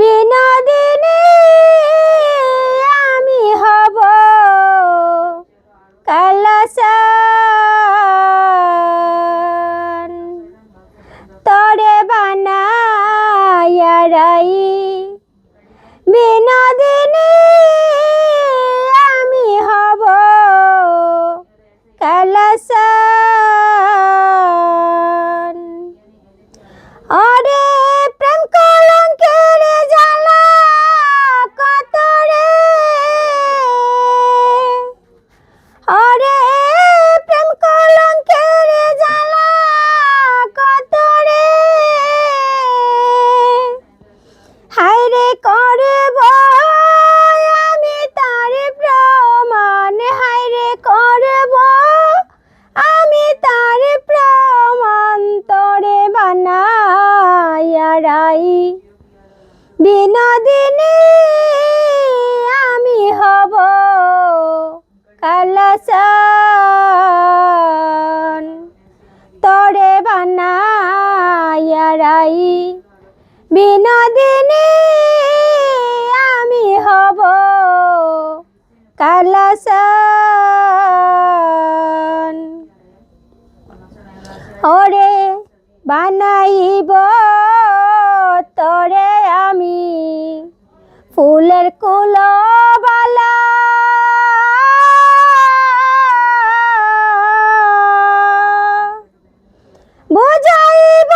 বিনোদিনী আমি হব কালাসান তরে বানাইয়া রাই বিনোদিনী আমি হব কালাসান ওরে প্রেম কলঙ্কের জ্বালা কত রে ওরে প্রেম কলঙ্কের জ্বালা কত রে হায় রে করব আমি তার প্রমাণ হায় রে করব আমি তার প্রমাণ তরে বানাইয়া রাই বিনোদিনী আমি হব কালাসান তরে বানাইয়া রাই বিনোদিনী আমি হব কালাসান ওরে বানাইব তরে আমি ফুলের কুলবালা বুঝাইব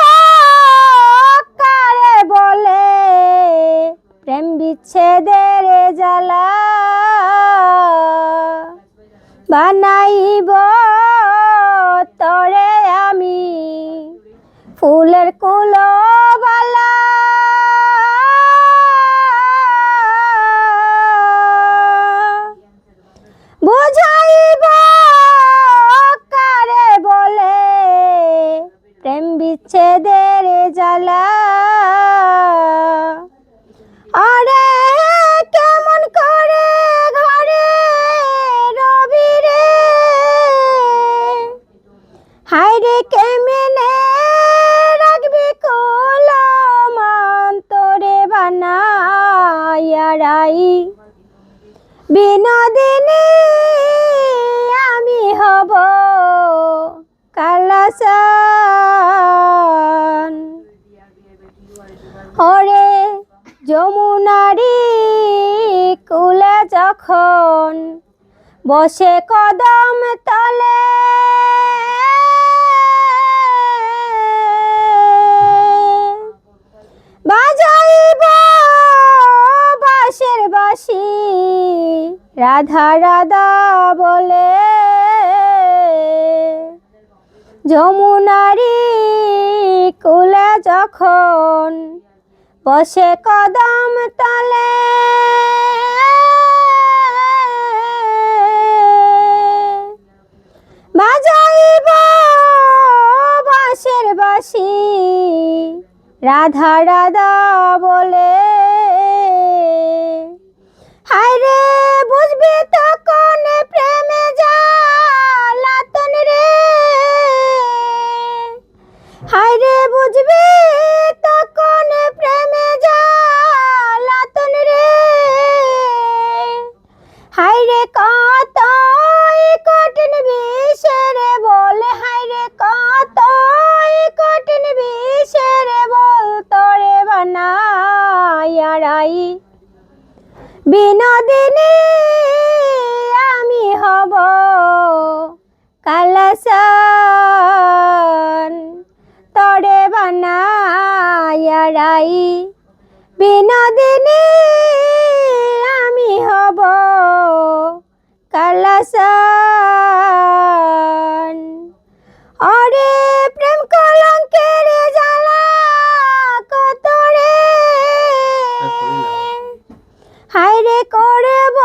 কারে বলে প্রেম বিচ্ছেদের জ্বালা বানাইব তরে আমি ফুলের কুলবালা বুঝাইব কারে বলে প্রেম বিচ্ছেদের জ্বালা আরে কেমন করে ঘরে রবি রে হায় রে কেমনে রাখবি কুলমান তোরে বানাইয়া রাই বিনোদিনী আমি হব কালাসান ওরে যমুনারি কুলে যখন বসে কদম তলে বাজাইব বাঁশের বাঁশি রাধা রাধা বলে যমুনারি কুলে যখন বসে কদম তলে বাজাইব বাঁশের বাঁশি রাধা রাধা বলে হায় রে বুঝবি তখন প্রেমে জ্বালাতন রে হায় রে বুঝবি তখন প্রেমে জ্বালাতন রে হায় রে কতই কঠিন বিষের বলে হায় রে কতই কঠিন বিষের বল তোরে বানাইয়া রাই বিনোদিনী আমি হব কালাসান তরে বানাইয়া রাই বিনোদিনী আমি হব কালাসান ওরে প্রেম কলঙ্কের জ্বালা কত রে হায় রে করব